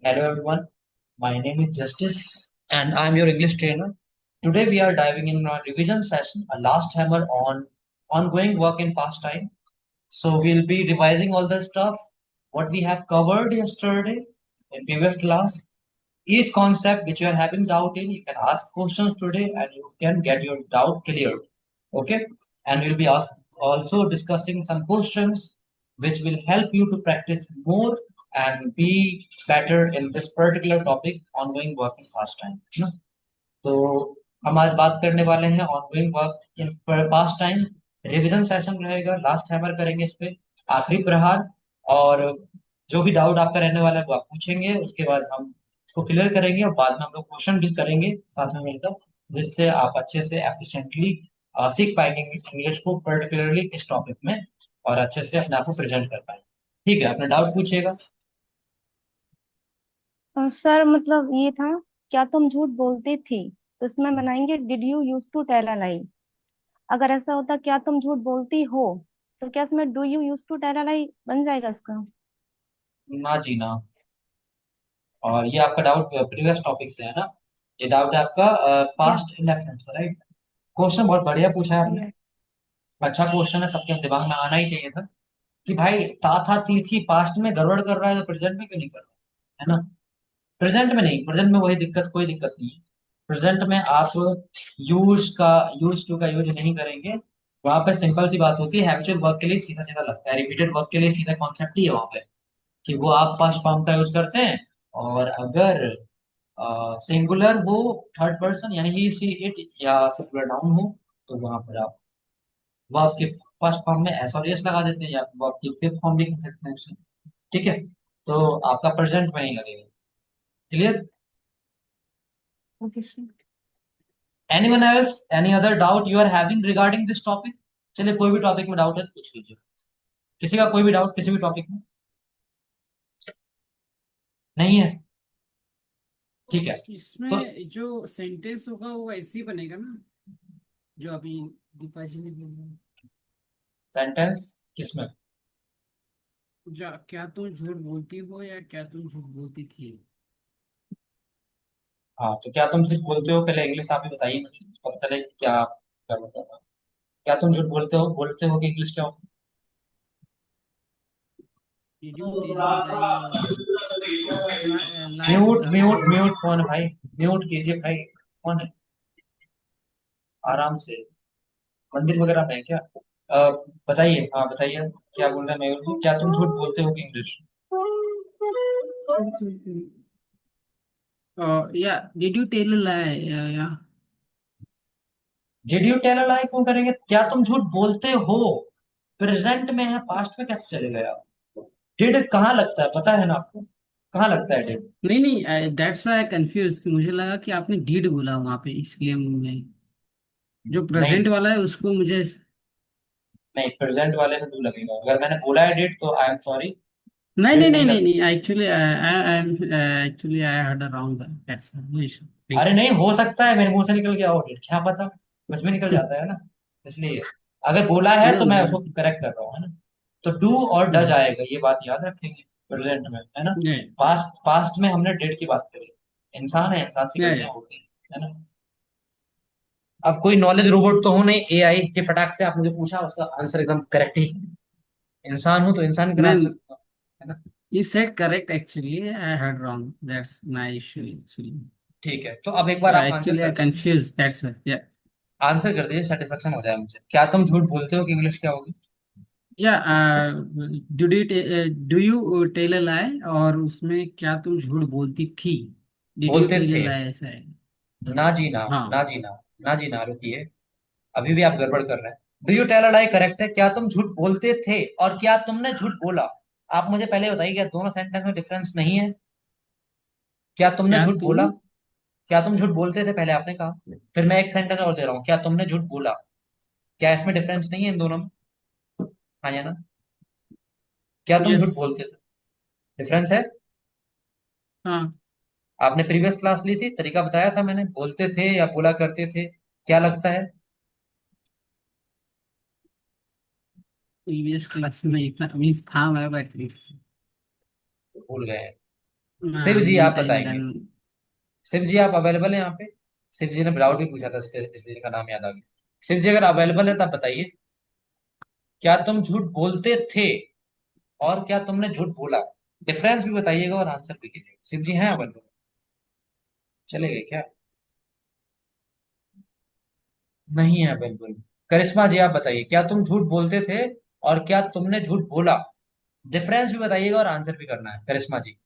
Hello everyone, my name is Justice and I'm your English trainer. Today we are diving in our revision session, a last hammer on ongoing work in past time. So we'll be revising all the stuff what we have covered yesterday in previous class. Each concept which you are having doubt in, you can ask questions today and you can get your doubt cleared. Okay? And we'll be also discussing some questions which will help you to practice more and be better in this particular topic, ongoing work in past time. है ना? तो हम आज बात करने वाले हैं ongoing work in past time. Revision session रहेगा, लास्ट हैमर करेंगे इस पे, आखिरी प्रहार। और जो भी डाउट आपका रहने वाला है वो आप पूछेंगे, उसके बाद हम उसको क्लियर करेंगे और बाद में हम लोग क्वेश्चन भी करेंगे साथ में मिलकर, जिससे आप अच्छे से एफिशिएंटली सीख पाएंगे इंग्लिश को, पर्टिकुलरली इस टॉपिक में, और अच्छे से अपने आप को प्रेजेंट कर पाएंगे। ठीक है, अपना डाउट पूछिएगा। सर मतलब ये था, क्या तुम झूठ बोलती थी? तो इसमें बनाएंगे did you use to tell a lie. अगर ऐसा होता क्या तुम झूठ बोलती हो, तो क्या इसमें do you use to tell a lie बन जाएगा इसका? ना जी ना। और ये आपका डाउट प्रीवियस टॉपिक से है ना? ये डाउट है आपका यस। पास्ट इंडेफिनिट से, राइट? क्वेश्चन बहुत बढ़िया पूछा है आपने। यस। अच्छा क्वेश्चन है, सबके दिमाग में आना ही चाहिए था कि भाई ता था ती थी पास्ट में गड़बड़ कर रहा है तो प्रेजेंट में क्यों नहीं कर रहा है ना? प्रेजेंट में नहीं, प्रेजेंट में वही दिक्कत, कोई दिक्कत नहीं है। प्रेजेंट में आप यूज का यूज टू का यूज नहीं करेंगे। वहां पे सिंपल सी बात होती है, हैबिचुअल वर्क के लिए सीधा सीधा लगता है, रिपीटेड वर्क के लिए सीधा कॉन्सेप्ट ही है वहां पे कि वो आप फर्स्ट फॉर्म का यूज करते हैं। और अगर सिंगुलर वो थर्ड पर्सन यानी ही सी इट या सिंगुलर नाउन हो, तो वहां पर आप वर्ब के फर्स्ट फॉर्म में एस और एस लगा देते हैं, या वर्ब की फिफ्थ फॉर्म भी कह सकते हैं उसे। ठीक है, तो आपका प्रेजेंट में नहीं लगेगा। Clear? Okay sir. Anyone else, any other doubt you are having regarding this topic? चलिए, कोई भी टॉपिक में डाउट है तो पूछ लीजिए। किसी का कोई भी डाउट किसी भी टॉपिक में नहीं है? ठीक है। तो इसमें जो सेंटेंस होगा वो ऐसे ही बनेगा ना, जो अभी दीपा जी ने बोला। सेंटेंस किसमें? क्या तुम झूठ बोलती हो या क्या तुम झूठ बोलती थी? हाँ, तो क्या तुम झूठ बोलते हो, पहले इंग्लिश आप ही बताइए, मुझे पता चले कि क्या क्या मतलब है। क्या तुम झूठ बोलते हो कि इंग्लिश क्या होती डिड यू टेल अ लाई और है? लाई म्यूट होता है ना म्यूट झूठ। म्यूट कौन है भाई? म्यूट कीजिए भाई। कौन है? आराम से। मंदिर वगैरह में है क्या? अ, बताइए, हाँ बताइए। क्या बोल रहे हैं मयूर जी, क्या तुम झूठ बोलते हो कि इंग्लिश? या डिड यू टेल अ लाई या डिड यू टेल अ लाई क्यों करेंगे? क्या तुम झूठ बोलते हो? प्रेजेंट में है, पास्ट में कैसे चले गए आप? डिड कहाँ लगता है, पता है ना आपको? कहाँ लगता है डिड? नहीं नहीं, दैट्स व्हाई आई कंफ्यूज कि मुझे लगा कि आपने डीड बोला वहां पे, इसलिए मैं जो नहीं प्रेजेंट वाला है उसको मुझे। नहीं, प्रेजेंट वाले में डू लगेगा। अगर मैंने बोला है डिड तो आई एम सॉरी, नहीं डिड नहीं नहीं नहीं नहीं लगेगा। नहीं, actually I am actually I heard around that's no issue, thank अरे यू। नहीं, हो सकता है मेरे मुंह से निकल गया हो डिड, क्या पता, कुछ भी निकल जाता है ना। इसलिए अगर बोला है नो तो मैं नो। उसको करेक्ट कर रहा हूँ, है ना? तो डू और डज आएगा, ये बात याद रखेंगे प्रेजेंट में, है ना? नहीं पास्ट पास्ट में हमने डेड की बात करी। इंसान है, इंसान से नहीं। गलतियां होती हैं, है ना? अब कोई नॉलेज रोबोट तो हूं नहीं, एआई के फटाक से आप मुझे पूछा उसका आंसर एकदम करेक्ट ही। इंसान हूं तो इंसान की तरह नहीं, आंसर दूंगा, है ना? you said correct actually, I heard wrong, that's my issue actually. ठीक है, तो अब एक बार आप आंसर Actually I कर दीजिए। confused, that's why, yeah. Answer कर दीजिए, सेटिस्फेक्शन हो जाए मुझे। क्या तुम झूठ बोलते हो कि इंग्लिश क्या होगी? Yeah, do you tell a lie, और उसमें क्या तुम झूठ बोलती थी? Did you बोलते tell a थे। lie ऐसा है। ना जी ना। ना हाँ। जी ना। ना जी ना, रुकिए। अभी भी आप गड़बड़ कर रहे हैं। Do you tell a lie correct है, क्या तुम झूठ बोलते थे और क्या तुमने झूठ बोला। आप मुझे पहले बताइए, क्या दोनों सेंटेंस में डिफरेंस नहीं है? क्या तुमने क्या झूठ बोला? तुम। क्या तुम झूठ बोलते थे, पहले आपने कहा। फिर मैं एक सेंटेंस और दे रहा हूँ, क्या तुमने झूठ बोला। क्या इसमें डिफरेंस नहीं है इन दोनों में? हाँ या ना? क्या तुम झूठ यस। बोलते थे? डिफरेंस है। हाँ। आपने प्रीवियस क्लास ली थी, तरीका बताया था मैंने, बोलते थे या बोला करते थे, क्या लगता है? प्रीवियस क्लास में इतना मीन्स था मैं, बट भूल गए हैं। शिव हाँ, जी मीन आप टाइम बताएंगे। डन। शिव जी आप अवेलेबल है यहाँ पे? शिव जी ने ब्राउड भी पूछा था, इसलिए इनका नाम याद आ गया। शिव जी अगर अवेलेबल है तब बताइए, क्या तुम झूठ बोलते थे और क्या तुमने झूठ बोला? डिफरेंस भी बताइएगा और आंसर भी कीजिएगा। शिव जी हैं अवेलेबल? चले गए क्या? नहीं है अवेलेबल। करिश्मा जी आप बताइए, क्या तुम झूठ बोलते थे और क्या तुमने झूठ बोला? डिफरेंस भी बताइएगा और आंसर भी करना है। करिश्मा जी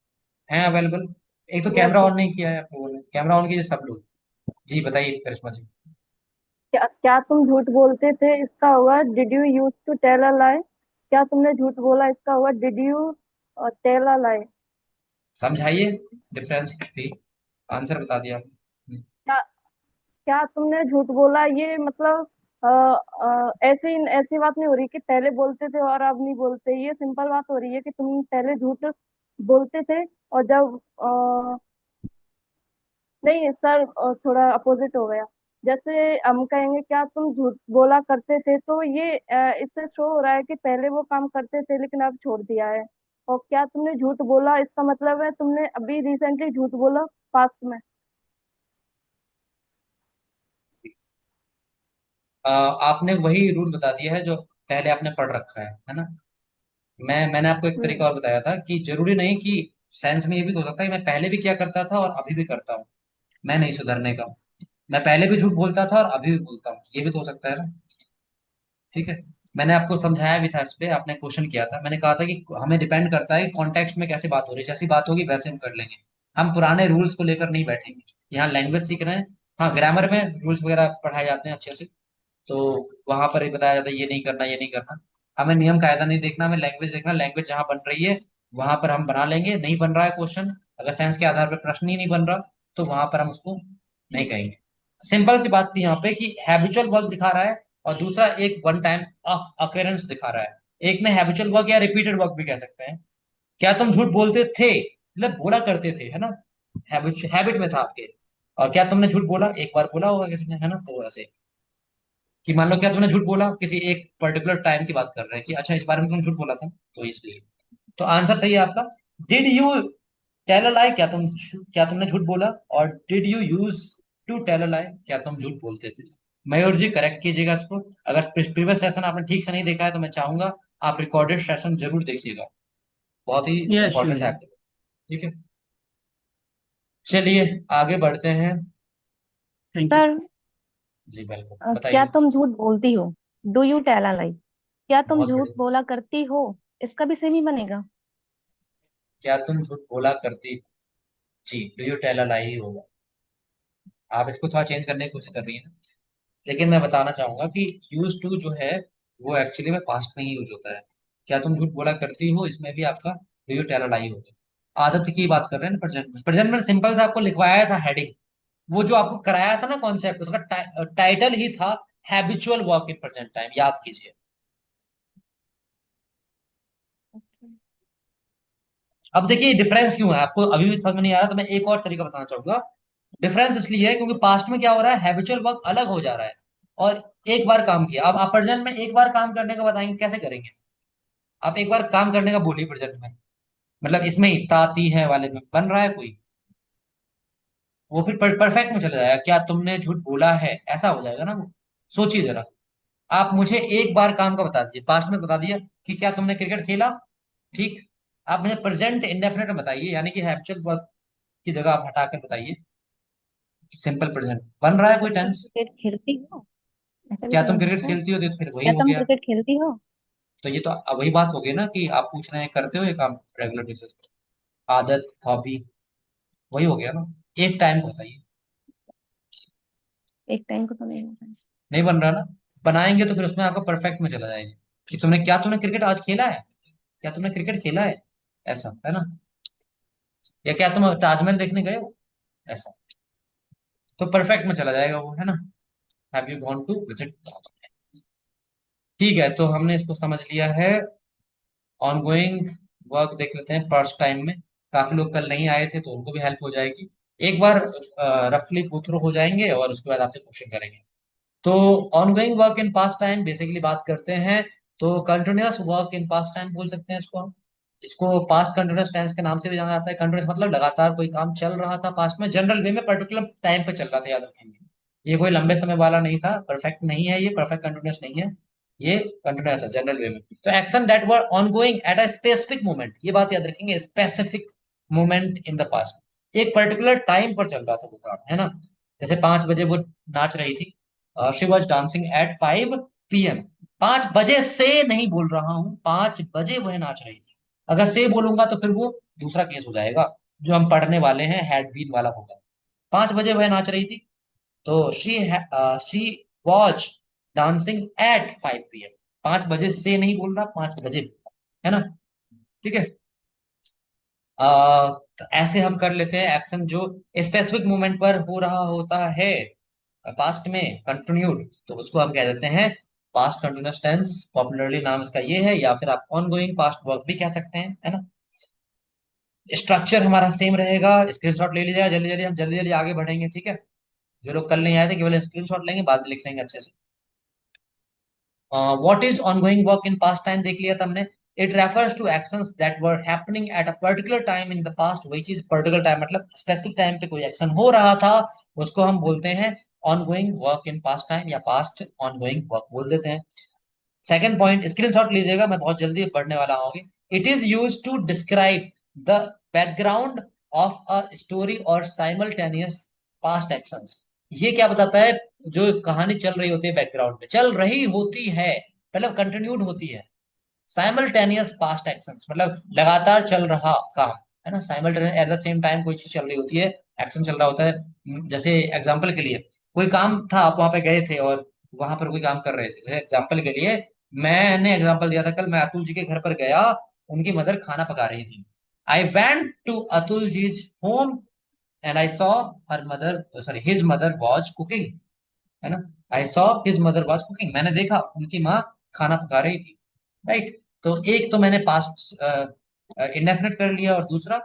हैं अवेलेबल? एक तो यस कैमरा यस। ऑन नहीं किया है आप लोगों ने, कैमरा ऑन कीजिए सब लोग। जी बताइए करिश्मा जी। क्या क्या तुम झूठ बोलते थे इसका होगा did you use to tell a lie. क्या तुमने झूठ बोला इसका होगा did you tell a lie. समझाइए डिफरेंस भी। आंसर बता दिया आपने। क्या क्या तुमने झूठ बोला ये मतलब ऐसी ऐसी बात नहीं हो रही कि पहले बोलते थे और अब नहीं बोलते। ये सिंपल बात हो रही है कि तुम पहले झूठ बोलते थे और जब नहीं सर थोड़ा अपोजिट हो गया। जैसे हम कहेंगे क्या तुम झूठ बोला करते थे तो ये इससे शो हो रहा है कि पहले वो काम करते थे लेकिन अब छोड़ दिया है। और क्या तुमने झूठ बोला इसका मतलब है तुमने अभी रिसेंटली झूठ बोला पास्ट में। आपने वही रूल बता दिया है जो पहले आपने पढ़ रखा है ना। मैंने आपको एक हम्म। तरीका और बताया था कि जरूरी नहीं कि साइंस में ये भी तो हो सकता है कि मैं पहले भी क्या करता था और अभी भी करता हूँ। मैं नहीं सुधरने का। मैं पहले भी झूठ बोलता था और अभी भी बोलता हूँ, ये भी तो हो सकता है ना। ठीक है। मैंने आपको समझाया भी था इस पे, आपने क्वेश्चन किया था, मैंने कहा था कि हमें डिपेंड करता है कि कॉन्टेक्स्ट में कैसे बात हो रही है। जैसी बात होगी वैसे हम कर लेंगे। हम पुराने रूल्स को लेकर नहीं बैठेंगे। यहाँ लैंग्वेज सीख रहे हैं। हाँ, ग्रामर में रूल्स वगैरह पढ़ाए जाते हैं अच्छे से। तो वहां पर ये बताया जाता है ये नहीं करना, ये नहीं करना। हमें नियम कायदा नहीं देखना, हमें लैंग्वेज देखना। लैंग्वेज जहां बन रही है वहां पर हम बना लेंगे। नहीं बन रहा है क्वेश्चन, अगर साइंस के आधार पर प्रश्न ही नहीं बन रहा, तो वहां पर हम उसको नहीं कहेंगे। सिंपल सी बात थी यहाँ पे कि हैबिचुअल वर्क दिखा रहा है और दूसरा एक वन टाइम अकेरेंस दिखा रहा है। एक में हैबिचुअल वर्क या रिपीटेड वर्क भी कह सकते हैं। क्या तुम झूठ बोलते थे मतलब बोला करते थे, है ना। हैबिट में था आपके। और क्या तुमने झूठ बोला, एक बार बोला होगा किसी ने, है ना। तो वैसे कि मान लो क्या तुमने झूठ बोला, किसी एक पर्टिकुलर टाइम की बात कर रहे हैं कि अच्छा इस बारे में तुमने झूठ बोला था, तो इसलिए। तो आंसर सही है आपका। Did you tell a lie, क्या तुमने झूठ बोला। और did you use to tell a lie, क्या तुम झूठ बोलते थे। मयूर जी करेक्ट कीजिएगा इसको। अगर प्रीवियस सेशन आपने ठीक से नहीं देखा है तो मैं चाहूंगा आप रिकॉर्डेड सेशन जरूर देखिएगा। बहुत ही यस इंपॉर्टेंट श्योर। है आपके लिए। ठीक है। चलिए आगे बढ़ते हैं। Thank you. Sir ji welcome, क्या बताइए। तुम झूठ बोलती हो do you tell a lie. क्या तुम बहुत झूठ बढ़िया। बोला करती हो इसका भी सेम ही बनेगा। क्या तुम झूठ बोला करती। जी, डू यू टेल अ लाई ही होगा। आप इसको थोड़ा चेंज करने की कोशिश कर रही है ना। लेकिन मैं बताना चाहूंगा कि यूज टू जो है वो एक्चुअली में पास्ट में ही यूज होता है। क्या तुम झूठ बोला करती हो, इसमें भी आपका डू यू टेल अ लाई होगा। आदत की बात कर रहे हैं ना। प्रेजेंट में सिंपल से आपको लिखवाया था हेडिंग। वो जो आपको कराया था ना कॉन्सेप्ट, उसका टाइटल ही था habitual work in present time, याद कीजिए। अब देखिए डिफरेंस क्यों है, आपको अभी भी समझ में नहीं आ रहा तो मैं एक और तरीका बताना चाहूंगा। डिफरेंस इसलिए है क्योंकि पास्ट में क्या हो रहा है, हैबिचुअल वर्क अलग हो जा रहा है। और एक बार काम किया, अब आप प्रेजेंट में एक बार काम करने का बताएंगे कैसे करेंगे। आप एक बार काम करने का बोलिए प्रेजेंट में, मतलब इसमें ही ताती है वाले में बन रहा है कोई। वो फिर परफेक्ट में चला जाएगा, क्या तुमने झूठ बोला है, ऐसा हो जाएगा ना वो। सोचिए जरा। आप मुझे एक बार काम का बता दीजिए, पास्ट में बता दिया कि क्या तुमने क्रिकेट खेला। ठीक। आप मुझे प्रेजेंट इंडेफिनेट में बताइए, यानी कि हैबिचुअल वर्क की जगह आप हटा कर बताइए। सिंपल प्रेजेंट बन रहा है क्या कोई तुम टेंस। क्रिकेट खेलती हो ऐसा भी क्या तो तुम बन क्रिकेट सकता है। खेलती हो, तो फिर वही क्या हो तुम गया। क्रिकेट खेलती हो। तो ये तो अब वही बात हो गई ना कि आप पूछ रहे हैं करते हो ये काम रेगुलर बेसिस पे। आदत, हॉबी, वही हो गया ना। एक टाइम को बताइए। एक टाइम को तो नहीं होता है। नहीं बन रहा ना। बनाएंगे तो फिर उसमें आपका परफेक्ट में चला जाएगा कि तुमने क्रिकेट आज खेला है। क्या तुमने क्रिकेट खेला है, ऐसा है ना। या क्या तुम ताजमहल देखने गए हो, ऐसा। तो परफेक्ट में चला जाएगा वो, है ना। Have you gone to visit Taj Mahal. ठीक है, तो हमने इसको समझ लिया है। ऑनगोइंग वर्क देख लेते हैं फर्स्ट टाइम में। काफी लोग कल नहीं आए थे तो उनको भी हेल्प हो जाएगी। एक बार रफली गो थ्रू हो जाएंगे और उसके बाद आपसे क्वेश्चन करेंगे। तो ongoing work in past time basically बात करते हैं। तो continuous work in past time बोल सकते हैं इसको हम। इसको पास्ट कंटिन्यूअस टेंस के नाम से भी जाना जाता है। कंटिन्यूअस मतलब लगातार कोई काम चल रहा था पास्ट में, जनरल वे में पर्टिकुलर टाइम पे चल रहा था, याद रखेंगे। ये कोई लंबे समय वाला नहीं था, परफेक्ट नहीं है, ये परफेक्ट कंटिन्यूअस नहीं है, ये कंटिन्यूअस है जनरल वे में। तो action that were ongoing at a specific moment, ये बात याद रखेंगे, specific moment in the past, एक पर्टिकुलर टाइम पर चल रहा था वो काम, है ना। जैसे 5 बजे वो नाच रही थी, she was dancing at 5 PM। 5 बजे से नहीं बोल रहा हूँ, 5 बजे वह नाच रही थी। अगर से बोलूंगा तो फिर वो दूसरा केस हो जाएगा, जो हम पढ़ने वाले हैं, हैड बीन वाला होगा। 5 बजे वह नाच रही थी, तो she was dancing at 5 PM। 5 बजे से नहीं बोल रहा, 5 बजे, है ना। ठीक है। तो ऐसे हम कर लेते हैं एक्शन जो स्पेसिफिक मोमेंट पर हो रहा होता है पास्ट में, कंटिन्यूड, तो उसको हम कह देते हैं पास्ट कंटिन्यूअस टेंस। पॉपुलरली नाम इसका ये है, या फिर आप ऑनगोइंग पास्ट वर्क भी कह सकते हैं, है ना। स्ट्रक्चर हमारा सेम रहेगा, स्क्रीनशॉट ले लीजिएगा, जल्दी जल्दी हम जल्दी जल्दी आगे बढ़ेंगे, ठीक है। जो लोग कल नहीं आए थे केवल स्क्रीनशॉट लेंगे, बाद में लिख लेंगे अच्छे से। What is ongoing work in past time देख लिया था हमने। It refers to actions that were happening at a particular time in the past. वही चीज, पर्टिकुलर टाइम मतलब स्पेसिफिक टाइम पे कोई एक्शन हो रहा था, उसको हम बोलते हैं ongoing work in past time, या पास्ट ऑनगोइंग वर्क बोल देते हैं। सेकंड पॉइंट, स्क्रीनशॉट लीजिएगा, मैं बहुत जल्दी पढ़ने वाला हूँ। It is use to describe the background of a story और साइमल्टेनियस पास्ट एक्शंस। ये क्या बताता है, जो कहानी चल रही होती है, बैकग्राउंड में चल रही होती है, मतलब कंटिन्यूड होती है। साइमल्टेनियस पास्ट एक्शंस मतलब लगातार चल रहा काम, है ना। Simultaneous eight the same time कोई चीज चल रही होती है, एक्शन चल रहा होता है। जैसे एग्जांपल के लिए, कोई काम था, आप वहां पे गए थे और वहां पर कोई काम कर रहे थे। जैसे एग्जांपल के लिए, मैंने एग्जांपल दिया था कल, मैं अतुल जी के घर पर गया, उनकी मदर खाना पका रही थी। I went to Atul ji's home and I saw her mother, sorry his mother was cooking, है ना। I saw his mother was cooking, मैंने देखा उनकी माँ खाना पका रही थी, राइट। तो एक तो मैंने पास्ट इंडेफिनिट कर लिया, और दूसरा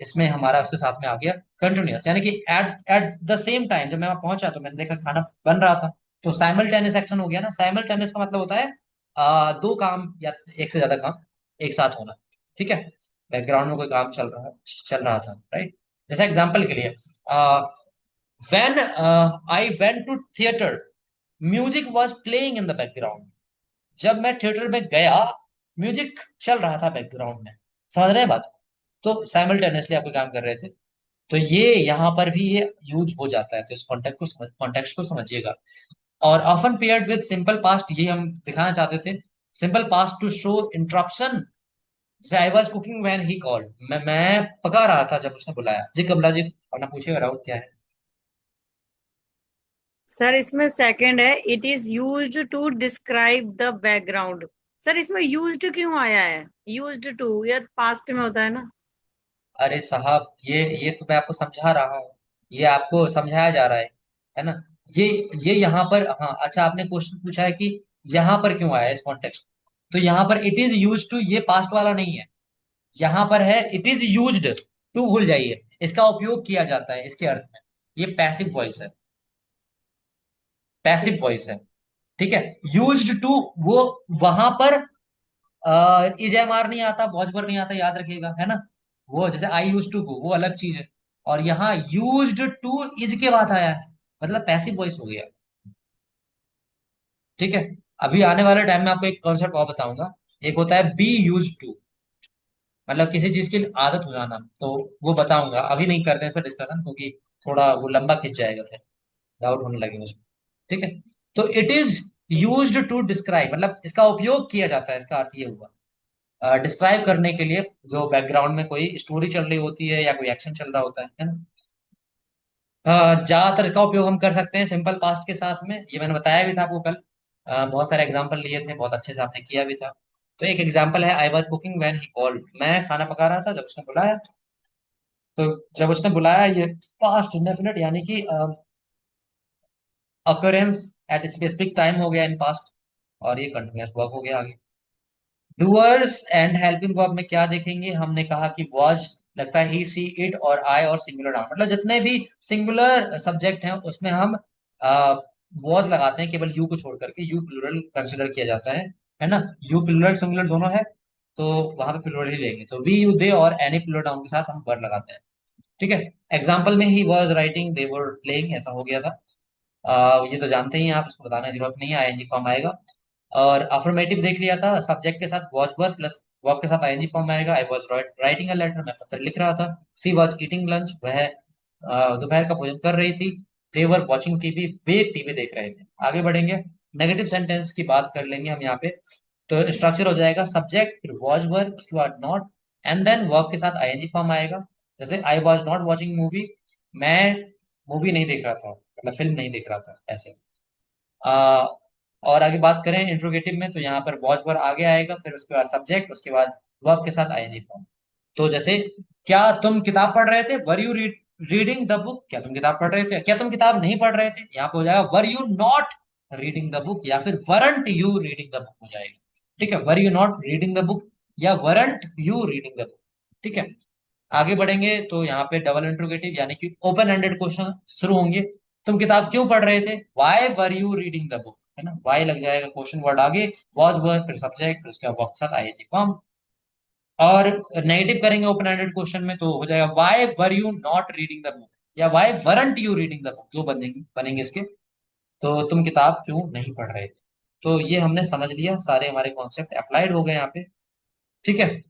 इसमें हमारा उसके साथ में आ गया कंटिन्यूअस, यानी कि at at the same time जब मैं वहां पहुंचा तो मैंने देखा खाना बन रहा था। तो साइमल्टेनियस एक्शन हो गया ना। साइमल्टेनियस का मतलब होता है दो काम या एक से ज्यादा काम एक साथ होना, ठीक है। बैकग्राउंड में कोई काम चल रहा था, राइट। जैसे एग्जाम्पल के लिए, when I went to theatre, music was playing in the background. जब मैं थिएटर में गया, म्यूजिक चल रहा था बैकग्राउंड में, समझ रहे हैं बात। तो साइमल्टेनियसली आप कोई काम कर रहे थे, तो ये यहाँ पर भी ये यूज हो जाता है, तो इस कॉन्टेक्स्ट को समझिएगा। और often paired with simple past, ये हम दिखाना चाहते थे, simple past to show interruption. जैसे I was cooking when he called, मैं पका रहा था जब उसने बुलाया। जी कमला जी, अपना पूछिएगा, डाउट क्या है। सर इसमें सेकंड है, it is used to describe the background. Sir इसमें यूज्ड क्यों आया है? यूज्ड टू या पास्ट में होता है ना। अरे साहब, ये तो मैं आपको समझा रहा हूँ, ये आपको समझाया जा रहा है ना। ये ये यहाँ पर, हाँ अच्छा, आपने क्वेश्चन पूछा है कि यहाँ पर क्यों आया इस कॉन्टेक्स्ट। तो यहाँ पर इट इज यूज टू, ये पास्ट वाला नहीं है, यहाँ पर है इट इज यूज्ड टू, भूल जाइए, इसका उपयोग किया जाता है इसके अर्थ में। ये पैसिव वॉइस है, पैसिव ठीक। वॉइस है, ठीक है। यूज्ड टू, वो वहां पर इज एम आर नहीं आता, वॉज पर नहीं आता, याद रखिएगा, है ना। वो जैसे आई यूज टू को, वो अलग चीज है। और यहाँ यूज्ड टू इज के बाद आया है, मतलब पैसिव वॉइस हो गया, ठीक है। अभी आने वाले टाइम में आपको एक कॉन्सेप्ट और बताऊंगा, एक होता है बी यूज टू, मतलब किसी चीज की आदत हो जाना, तो वो बताऊंगा, अभी नहीं करते इस पर डिस्कशन, क्योंकि थोड़ा वो लंबा खिंच जाएगा, फिर डाउट होने लगेगा उसमें, ठीक है। तो it is used to describe, मतलब इसका उपयोग किया जाता है, इसका अर्थ ये हुआ डिस्क्राइब करने के लिए, जो बैकग्राउंड में कोई स्टोरी चल रही होती है या कोई एक्शन चल रहा होता है ना। ज्यादातर इसका उपयोग हम कर सकते हैं सिंपल पास्ट के साथ में, ये मैंने बताया भी था आपको कल। बहुत सारे एग्जांपल लिए थे, बहुत अच्छे से आपने किया भी था। तो एक एग्जांपल है, I was cooking when he called, मैं खाना पका रहा था जब उसने बुलाया। तो जब उसने बुलाया, ये पास्ट इंडेफिनिट, यानी कि अकरेंस एट स्पेसिफिक टाइम हो गया इन पास्ट, और ये कंटिन्यूअस वर्क हो गया आगे। डूअर्स एंड हेल्पिंग वर्ब में क्या देखेंगे, हमने कहा कि वॉज लगता है ही सी इट, और आई और सिंगुलर नाउन, मतलब जितने भी सिंगुलर सब्जेक्ट हैं उसमें हम वॉज लगाते हैं, केवल यू को छोड़ करके, यू प्लूरल कंसिडर किया जाता है ना। यू प्लूरल सिंगुलर दोनों है। तो वहां पे प्लूरल ही लेंगे, तो वी यू दे और एनी प्लूरल नाउन के साथ हम वर लगाते हैं। ठीक है, एग्जाम्पल में he was writing they were playing ऐसा हो गया था। ये तो जानते ही हैं आप, इसको बताने की जरूरत नहीं है, आईएनजी फॉर्म आएगा। और अफर्मेटिव देख लिया था, सब्जेक्ट के साथ वॉज वर प्लस वर्ब के साथ आईएनजी फॉर्म आएगा। I was writing a letter, मैं पत्र लिख रहा था। सी वॉज ईटिंग लंच, वह दोपहर का भोजन कर रही थी। दे वर वॉचिंग टीवी, वे टीवी देख रहे थे। आगे बढ़ेंगे, नेगेटिव सेंटेंस की बात कर लेंगे हम यहाँ पे। तो स्ट्रक्चर हो जाएगा सब्जेक्ट फिर वॉज वर, उसके बाद नॉट, एंड देन वर्ब के साथ आईएनजी फॉर्म आएगा। जैसे I was not watching movie, मैं मूवी नहीं देख रहा था, मतलब फिल्म नहीं देख रहा था, ऐसे। आ, और आगे बात करें इंट्रोगेटिव में, तो यहाँ पर वॉज वर आगे आएगा, फिर उसके बाद सब्जेक्ट, उसके बाद वर्ब के साथ आईएनजी फॉर्म। तो जैसे, क्या तुम किताब पढ़ रहे थे, वर यू रीडिंग द बुक, क्या तुम किताब पढ़ रहे थे, क्या तुम किताब नहीं पढ़ रहे थे, यहाँ पे हो जाएगा were you not reading the book, या फिर weren't you reading the book हो जाएगा। ठीक है, were you not reading the book या weren't you reading the book. ठीक है, आगे बढ़ेंगे तो यहाँ पे डबल इंट्रोगेटिव यानी कि ओपन एंडेड क्वेश्चन शुरू होंगे। तुम किताब क्यों पढ़ रहे थे, why were you reading the book, है ना, वाई लग जाएगा, क्वेश्चन वर्ड आगे, वॉज वर, फिर सब्जेक्ट, फिर उसके बाद वर्ब के साथ आईएनजी फॉर्म। और नेगेटिव करेंगे ओपन एंडेड क्वेश्चन में, तो हो जाएगा why were you not reading the book या why weren't you reading the book, जो बनेंगे इसके। तो तुम किताब क्यों नहीं पढ़ रहे थे। तो ये हमने समझ लिया, सारे हमारे कॉन्सेप्ट अप्लाइड हो गए यहाँ पे। ठीक है,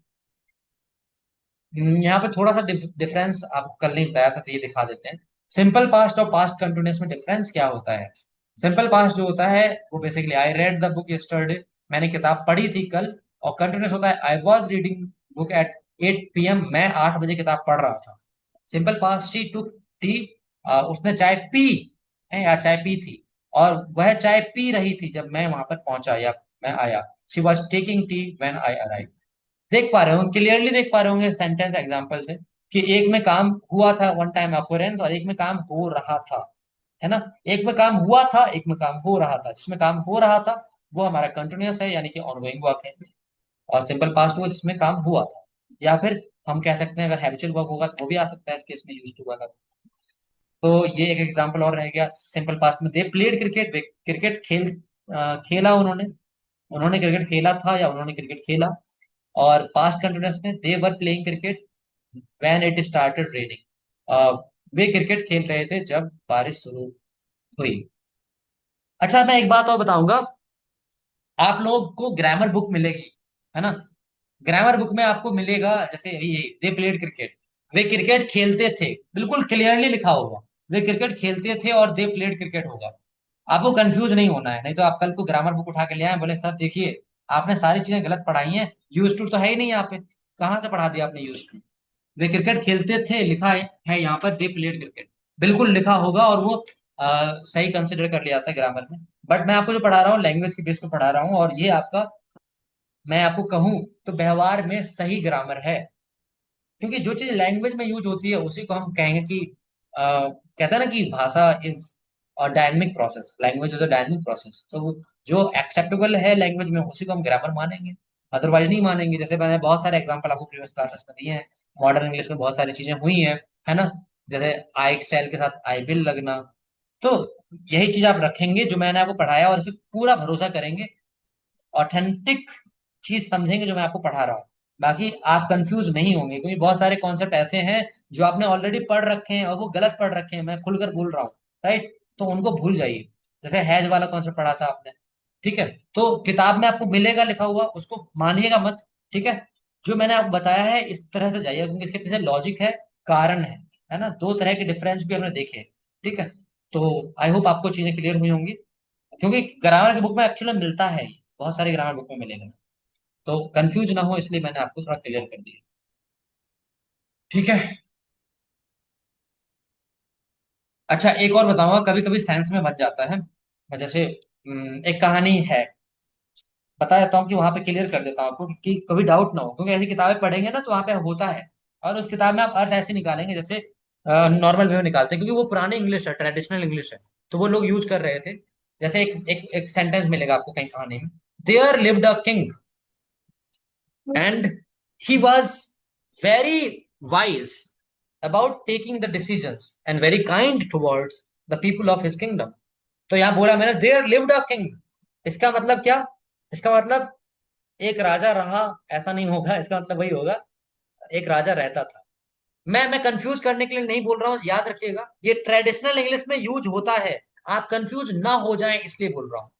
यहाँ पे थोड़ा सा डिफरेंस आपको कल नहीं बताया था, तो ये दिखा देते हैं। सिंपल पास्ट और पास्ट कंटिन्यूअस में डिफरेंस क्या होता है। सिंपल पास्ट जो होता है वो basically I read the book yesterday, मैंने किताब पढ़ी थी कल। और कंटिन्यूअस होता है I was reading book at 8 PM, मैं 8 बजे किताब पढ़ रहा था। Simple past, she took tea, उसने चाय पी है या चाय पी थी, और वह चाय पी रही थी जब मैं वहां पर पहुंचा या मैं आया। She was taking tea when I arrive. देख पा रहे होंगे, क्लियरली देख पा रहे होंगे सेंटेंस एग्जांपल से, कि एक में काम हुआ था, वन टाइम अकोरेंस, और एक में काम हो रहा था, है ना। एक में काम हुआ था, एक में काम हो रहा था। जिसमें काम हो रहा था वो हमारा कंटिन्यूअस है, यानी कि ऑनगोइंग वर्क है। और सिंपल पास्ट वो जिसमें काम हुआ था, या फिर हम कह सकते हैं अगर हैबिचुअल वर्क होगा तो वो भी आ सकता है इस केस में, यूज टू वर्क। तो ये एक एग्जांपल और रह गया सिंपल पास्ट में, दे प्लेड क्रिकेट, क्रिकेट खेला उन्होंने, उन्होंने क्रिकेट खेला था या उन्होंने क्रिकेट खेला। और पास्ट कंटिन्यूअस में they were playing cricket when it started raining, वे क्रिकेट खेल रहे थे जब बारिश शुरू हुई। अच्छा, मैं एक बात और बताऊंगा, आप लोग को ग्रामर बुक मिलेगी, है ना। ग्रामर बुक में आपको मिलेगा, जैसे ये they played cricket, way cricket खेलते थे, बिल्कुल क्लियरली लिखा होगा, वे क्रिकेट खेलते थे, और दे प्लेड क्रिकेट होगा। आपको कंफ्यूज नहीं होना है, नहीं तो आप कल को ग्रामर बुक उठा के ले आए, बोले सर देखिए आपने सारी चीजें गलत पढ़ाई हैं, यूज टू तो है ही नहीं यहाँ पे, कहाँ से पढ़ा दिया आपने यूज टू। वे क्रिकेट खेलते थे लिखा है यहाँ पर, दे प्लेड क्रिकेट बिल्कुल लिखा होगा, और वो सही कंसिडर कर लिया जाता है ग्रामर में। बट मैं आपको जो पढ़ा रहा हूँ लैंग्वेज के बेस पे पढ़ा रहा हूँ, और ये आपका, मैं आपको कहूँ तो व्यवहार में सही ग्रामर है। क्योंकि जो चीज लैंग्वेज में यूज होती है उसी को हम कहेंगे कि कहते हैं ना कि भाषा is dynamic process, language is a dynamic process. तो जो एक्सेप्टेबल है लैंग्वेज में उसी को हम ग्रामर मानेंगे, अदरवाइज नहीं मानेंगे। जैसे मैंने बहुत सारे एग्जांपल आपको प्रीवियस क्लासेस में दिए हैं, मॉडर्न इंग्लिश में बहुत सारी चीजें हुई हैं, है ना। जैसे आई एक्सेल के साथ आई विल लगना। तो यही चीज आप रखेंगे जो मैंने आपको पढ़ाया, और इस पर पूरा भरोसा करेंगे, ऑथेंटिक चीज समझेंगे जो मैं आपको पढ़ा रहा हूँ। बाकी आप कंफ्यूज नहीं होंगे, क्योंकि बहुत सारे कॉन्सेप्ट ऐसे हैं जो आपने ऑलरेडी पढ़ रखे हैं और वो गलत पढ़ रखे हैं, मैं खुलकर बोल रहा हूँ, राइट। तो उनको भूल जाइए, जैसे हैज वाला कॉन्सेप्ट पढ़ा था आपने। ठीक है, तो किताब में आपको मिलेगा लिखा हुआ, उसको मानिएगा मत। ठीक है, जो मैंने आपको बताया है इस तरह से जाइए, क्योंकि इसके पीछे लॉजिक है, कारण है ना। दो तरह के डिफरेंस भी हमने देखे। ठीक है, तो आई होप आपको चीजें क्लियर हुई होंगी, क्योंकि ग्रामर की बुक में एक्चुअली मिलता है ये, बहुत सारी ग्रामर बुक में मिलेगा। तो कंफ्यूज ना हो इसलिए मैंने आपको थोड़ा क्लियर कर दिया। ठीक है, अच्छा एक और बताऊंगा, कभी कभी साइंस में बच जाता है। जैसे एक कहानी है, बता देता हूँ कि वहां पे क्लियर कर देता हूँ आपको, कि कभी डाउट ना हो, क्योंकि ऐसी किताबें पढ़ेंगे ना तो वहां पे होता है। और उस किताब में आप अर्थ ऐसे निकालेंगे जैसे नॉर्मल वे में निकालते हैं, क्योंकि वो पुरानी इंग्लिश है, ट्रेडिशनल इंग्लिश है, तो वो लोग यूज कर रहे थे। जैसे एक सेंटेंस मिलेगा आपको कहीं कहानी में, there lived a king and he was very wise about taking the decisions and very kind towards the people of his kingdom। तो यहां बोला मैंने देयर लिव्ड अ किंग, इसका मतलब क्या, इसका मतलब एक राजा रहा ऐसा नहीं होगा, इसका मतलब वही होगा एक राजा रहता था। मैं कंफ्यूज करने के लिए नहीं बोल रहा हूँ, याद रखिएगा ये ट्रेडिशनल इंग्लिश में यूज होता है, आप कंफ्यूज ना हो जाएं इसलिए बोल रहा हूँ।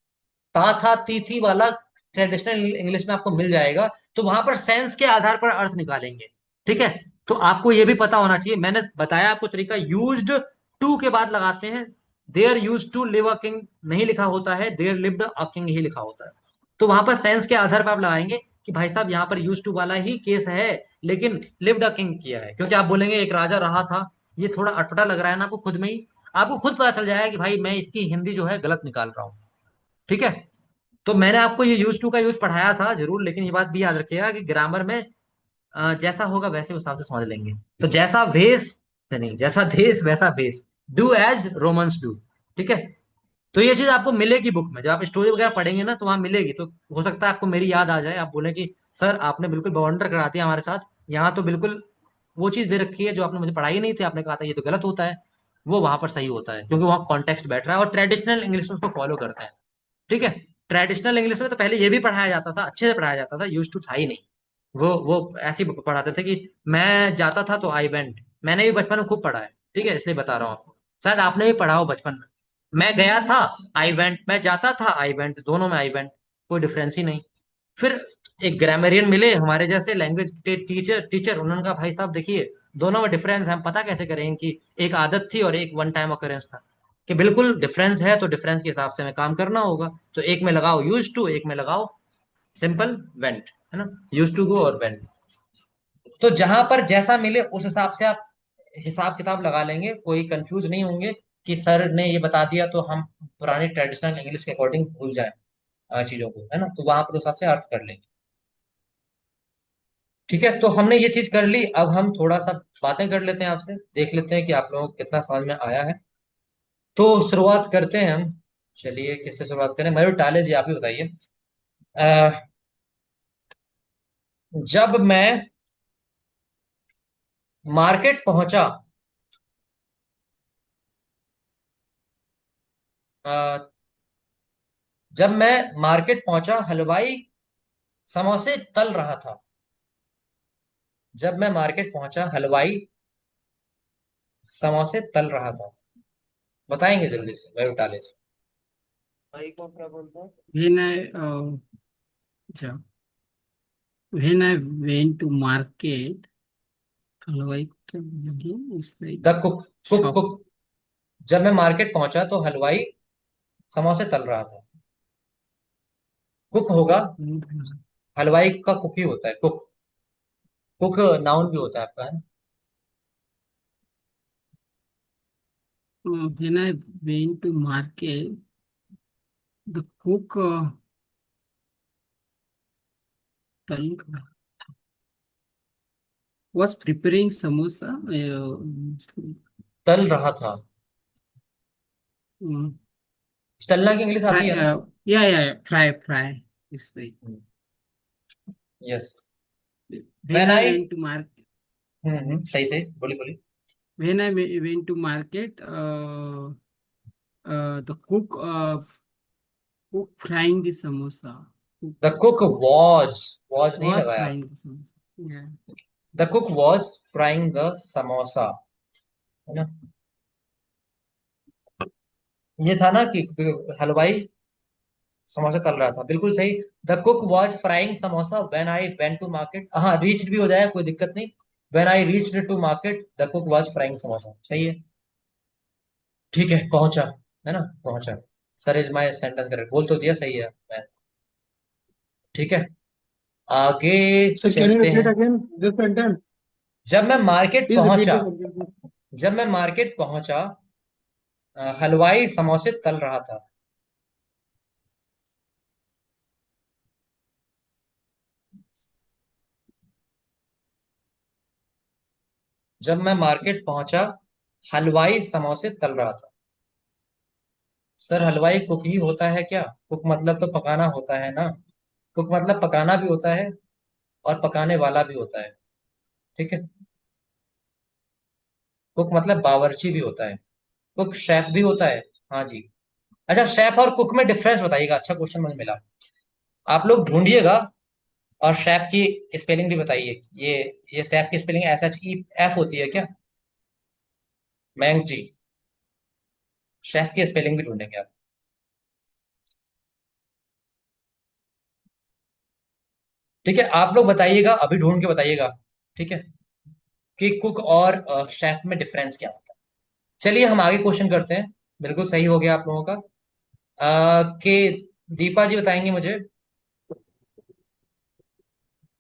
ता था ती थी वाला ट्रेडिशनल इंग्लिश में आपको मिल जाएगा, तो वहां पर सेंस के आधार पर अर्थ निकालेंगे। ठीक है, तो आपको ये भी पता होना चाहिए, मैंने बताया आपको तरीका, यूज्ड टू के बाद लगाते हैं। There used to live a king नहीं लिखा होता है, देयर लिव्ड अ किंग ही लिखा होता है। तो वहां पर सेंस के आधार पर आप लगाएंगे कि भाई साहब यहाँ पर यूज टू वाला ही केस है, लेकिन लिव्ड अ किंग किया है, क्योंकि आप बोलेंगे एक राजा रहा था, ये थोड़ा अटपटा लग रहा है ना आपको खुद में ही, आपको खुद पता चल जाएगा कि भाई मैं इसकी हिंदी जो है गलत निकाल रहा हूँ। ठीक है, तो मैंने आपको ये यूज टू का यूज पढ़ाया था जरूर, लेकिन ये बात भी याद रखिएगा कि ग्रामर में जैसा होगा वैसे उस हिसाब से समझ लेंगे। तो जैसा भेष से नहीं, जैसा देश वैसा भेष, डू एज रोमन्स डू। ठीक है, तो ये चीज आपको मिलेगी बुक में, जब आप स्टोरी वगैरह पढ़ेंगे ना तो वहां मिलेगी, तो हो सकता है आपको मेरी याद आ जाए, आप बोले कि सर आपने बिल्कुल बवंडर करा दिया हमारे साथ, यहाँ तो बिल्कुल वो चीज दे रखी है जो आपने मुझे पढ़ाई नहीं थी, आपने कहा था ये तो गलत होता है, वो वहां पर सही होता है क्योंकि वहाँ कॉन्टेक्स्ट बैठ रहा है और ट्रेडिशनल इंग्लिश में उसको फॉलो करते हैं। ठीक है, ट्रेडिशनल इंग्लिश में तो पहले ये भी पढ़ाया जाता था, अच्छे से पढ़ाया जाता था, यूज टू था ही नहीं। वो ऐसे ही पढ़ाते थे कि मैं जाता था तो आई वेंट, मैंने भी बचपन में खूब पढ़ा है, ठीक है इसलिए बता रहा हूँ आपको, शायद आपने भी पढ़ा हो बचपन में। मैं गया था आई वेंट, मैं जाता था आई वेंट, दोनों में आई वेंट, कोई डिफरेंस ही नहीं। फिर एक ग्रामरियन मिले हमारे जैसे लैंग्वेज के टीचर टीचर उन्होंने कहा भाई साहब देखिए दोनों में डिफरेंस है, हम पता कैसे करेंगे कि एक आदत थी और एक वन टाइम ऑकरेंस था, कि बिल्कुल डिफरेंस है तो डिफरेंस के हिसाब से हमें काम करना होगा, तो एक में लगाओ यूज टू, एक में लगाओ सिंपल वेंट, है ना, यूज टू गो और वेंट। तो जहां पर जैसा मिले उस हिसाब से आप हिसाब किताब लगा लेंगे, कोई कंफ्यूज नहीं होंगे कि सर ने ये बता दिया तो हम पुरानी ट्रेडिशनल इंग्लिश के अकॉर्डिंग भूल जाए चीजों को, है ना, तो वहां पर उस हिसाब से अर्थ कर लेंगे। ठीक है, तो हमने ये चीज कर ली, अब हम थोड़ा सा बातें कर लेते हैं आपसे, देख लेते हैं कि आप लोगों को कितना समझ में आया है। तो शुरुआत करते हैं हम, चलिए किससे शुरुआत करें, मयूर टाले जी आप ही बताइए। अ, जब मैं मार्केट पहुंचा, अ, जब मैं मार्केट पहुंचा हलवाई समोसे तल रहा था। जब मैं मार्केट पहुंचा हलवाई समोसे तल रहा था, बताएंगे जल्दी से मयूर टाले जी। भाई को क्या बोलते हैं? when I अच्छा, when I went to market, हलवाई को क्या बोलेंगे, इस like the cook, cook shop. Cook. जब मैं मार्केट पहुंचा तो हलवाई समोसे तल रहा था, कुक होगा, हलवाई का कुक ही होता है, कुक, कुक नाउन भी होता है आपका, है ना? when I went to market, the cook तल was preparing samosa. तल रहा था, तलना की इंग्लिश आती Fry, है ना? yeah, fry. It's like yes. when when I I, went to market. सही सही, बोली बोली। When I went to market, the cook frying the samosa. Cook the cook was नहीं was लगाया, frying the samosa. Yeah. The cook was frying the samosa, है ना, ये था ना कि हलवाई समोसा तल रहा था, बिल्कुल सही। The cook was frying samosa when I went to market, हाँ रीच्ड भी हो जाएगा कोई दिक्कत नहीं, when I reached to market the cook was frying samosa, सही है। ठीक है, पहुंचा, है ना, पहुंचा, sir is my sentence correct, बोल तो दिया, सही है मैं। ठीक है, आगे So can you चलते repeat हैं। again this sentence? जब मैं मार्केट Please repeat पहुंचा, the sentence. जब मैं मार्केट पहुंचा हलवाई समोसे तल रहा था। जब मैं मार्केट पहुंचा हलवाई समोसे तल रहा था। सर हलवाई कुक ही होता है क्या? कुक मतलब तो पकाना होता है ना, कुक मतलब पकाना भी होता है और पकाने वाला भी होता है। ठीक है, कुक मतलब बावर्ची भी होता है, कुक शेफ भी होता है। हाँ जी। अच्छा, शेफ और कुक में डिफरेंस बताइएगा, अच्छा क्वेश्चन मुझे मिला, आप लोग ढूंढिएगा और शेफ की स्पेलिंग भी बताइए। ये शेफ की स्पेलिंग SHEF होती है क्या? मयंक जी, शेफ की स्पेलिंग भी ढूंढेंगे आप। ठीक है, आप लोग बताइएगा, अभी ढूंढ के बताइएगा। ठीक है, कि कुक और शेफ में डिफरेंस क्या होता है। चलिए हम आगे क्वेश्चन करते हैं। बिल्कुल सही हो गया आप लोगों का। कि दीपा जी बताएंगे मुझे,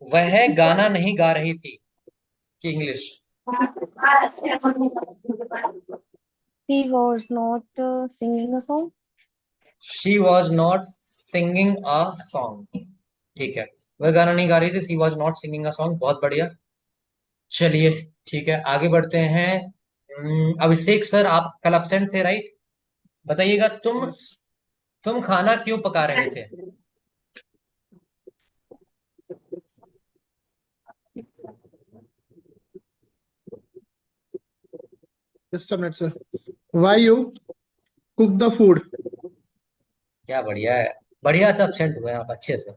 वह गाना नहीं गा रही थी, कि English. She was not singing a song. She was not singing a song. ठीक है, वह गाना नहीं गा रही थी, she was not singing a song, बहुत बढ़िया। चलिए ठीक है, आगे बढ़ते हैं। अभिषेक सर, आप कल एब्सेंट थे राइट? बताइएगा, तुम खाना क्यों पका रहे थे? Just a minute, sir. Why you cook the food? क्या बढ़िया है, बढ़िया से एब्सेंट हुए हैं आप, अच्छे से।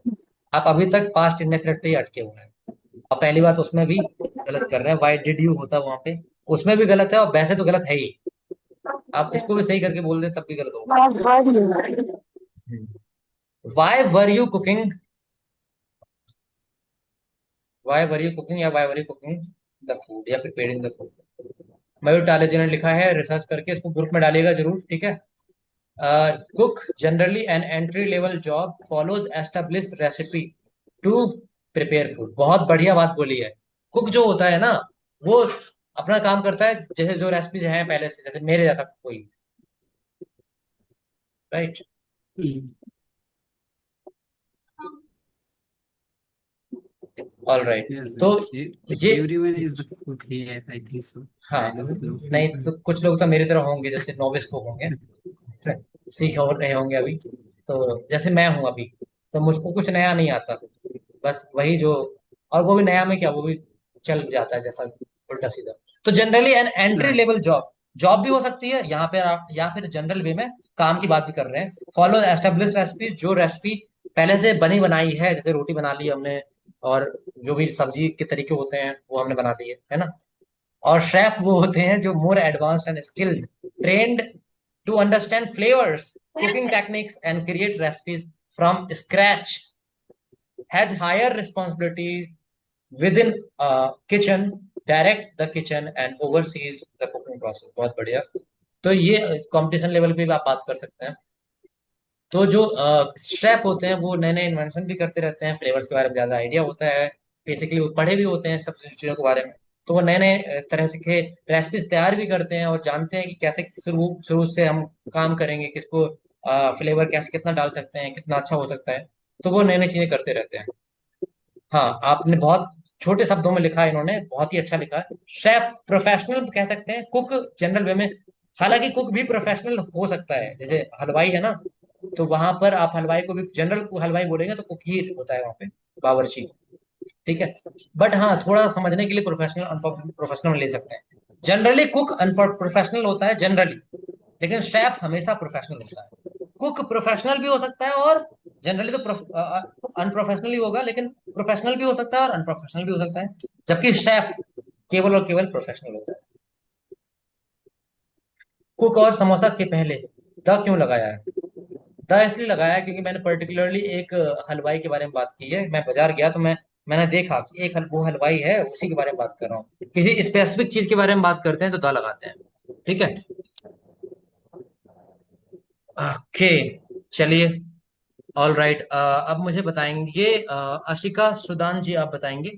आप अभी तक पास्ट इंडेफिनिट पे ही अटके हुए हैं। और पहली बात उसमें भी गलत कर रहे हैं, वाई डिड यू होता वहां पे, उसमें भी गलत है, और वैसे तो गलत है ही। आप इसको भी सही करके बोल दें तब भी गलत होगा। Why were you cooking, why were you cooking, या why were you cooking the food, या फिर प्रिपेयरिंग द फूड। मयूर टाले जी ने लिखा है, रिसर्च करके इसको ग्रुप में डालिएगा जरूर। ठीक है, cook generally an entry level job follows establish recipe to prepare food. बहुत बढ़िया बात बोली है। कुक जो होता है ना, वो अपना काम करता है, जैसे जो रेसिपीज हैं पहले से, जैसे मेरे जैसा कोई, राइट। हम्म, ऑल राइट। yes, तो ये, everyone is the cook here, I think so. हाँ, I don't know. नहीं तो कुछ लोग तो मेरी तरह होंगे, जैसे नॉविस को होंगे, सीख और रहे होंगे अभी। तो जैसे मैं हूं अभी, तो मुझको कुछ नया नहीं आता, बस वही जो, और वो भी नया में क्या, वो भी चल जाता है जैसा, उल्टा सीधा। तो generally an entry Right. Level job, job भी हो सकती है यहाँ पे आप, या फिर जनरल वे में काम की बात भी कर रहे हैं। फॉलो एस्टेब्लिश रेसिपी, जो रेसिपी पहले से बनी बनाई है, जैसे रोटी बना ली हमने, और जो भी सब्जी के तरीके होते हैं वो हमने बना लिए है ना। और शेफ वो होते हैं जो more advanced and skilled, trained to understand flavours, cooking techniques and create recipes from scratch, has higher responsibilities within kitchen, direct the kitchen and oversees the cooking process। बहुत बढ़िया। तो ये कंपटीशन लेवल पे भी आप बात कर सकते हैं। तो जो शेफ होते हैं वो नए नए इन्वेंशन भी करते रहते हैं, फ्लेवर्स के बारे में ज्यादा आइडिया होता है, बेसिकली वो पढ़े भी होते हैं सब चीजों के बारे में। तो वो नए नए तरह से के रेसिपीज तैयार भी करते हैं, और जानते हैं कि कैसे शुरू शुरू से हम काम करेंगे, किसको फ्लेवर कैसे कितना डाल सकते हैं, कितना अच्छा हो सकता है। तो वो नई नई चीजें करते रहते हैं। हाँ, आपने बहुत छोटे शब्दों में लिखा है, इन्होंने बहुत ही अच्छा लिखा है। शेफ प्रोफेशनल कह सकते हैं, कुक जनरल वे में। हालांकि कुक भी प्रोफेशनल हो सकता है, जैसे हलवाई है ना, तो वहां पर आप हलवाई को भी जनरल हलवाई बोलेंगे तो कुक ही होता है वहां पे, बावर्ची। ठीक है, बट हाँ, थोड़ा समझने के लिए प्रोफेशनल अनप्रोफेशनल ले सकते हैं। जनरली कुक अनप्रोफेशनल होता है जनरली, लेकिन शेफ हमेशा प्रोफेशनल होता है। कुक प्रोफेशनल भी हो सकता है, और जनरली तो अनप्रोफेशनल ही होगा, लेकिन प्रोफेशनल भी हो सकता है और अनप्रोफेशनल भी हो सकता है। जबकि शेफ केवल और केवल प्रोफेशनल होता है। कुक और समोसा के पहले द क्यों लगाया है? द इसलिए लगाया है क्योंकि मैंने पर्टिकुलरली एक हलवाई के बारे में बात की है। मैं बाजार गया तो मैंने देखा कि एक वो हलवाई है, उसी के बारे में बात कर रहा हूँ। किसी स्पेसिफिक चीज के बारे में बात करते हैं तो द लगाते हैं। ठीक है, ओके, चलिए, ऑल राइट। अब मुझे बताएंगे, अशिका सुदान जी, आप बताएंगे।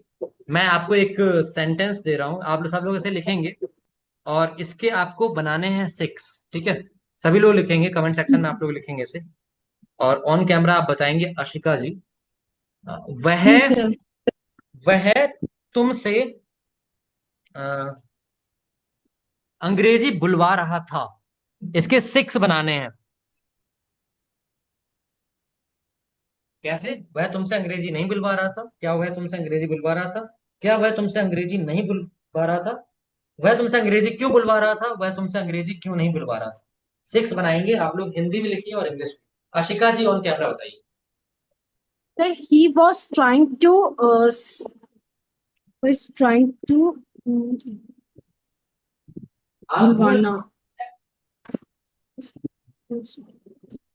मैं आपको एक सेंटेंस दे रहा हूँ, आप लोग सब लोग इसे लिखेंगे, और इसके आपको बनाने हैं 6। ठीक है, सभी लोग लिखेंगे, कमेंट सेक्शन में आप लोग लिखेंगे इसे, और ऑन कैमरा आप बताएंगे। अशिका जी, अ, वह जी सर। वह तुमसे अ, अंग्रेजी बुलवा रहा था। इसके 6 बनाने हैं। कैसे? वह तुमसे अंग्रेजी नहीं बुलवा रहा था, क्या वह तुमसे अंग्रेजी बुलवा रहा था, क्या वह तुमसे अंग्रेजी नहीं बुलवा रहा था, वह तुमसे अंग्रेजी क्यों बुलवा रहा था, वह तुमसे अंग्रेजी क्यों नहीं बुलवा रहा था। 6 बनाएंगे आप लोग, हिंदी में लिखिए और इंग्लिश में। आशिका जी ऑन कैमरा बताइए। that he was trying to was trying to आप बोल Bulwana.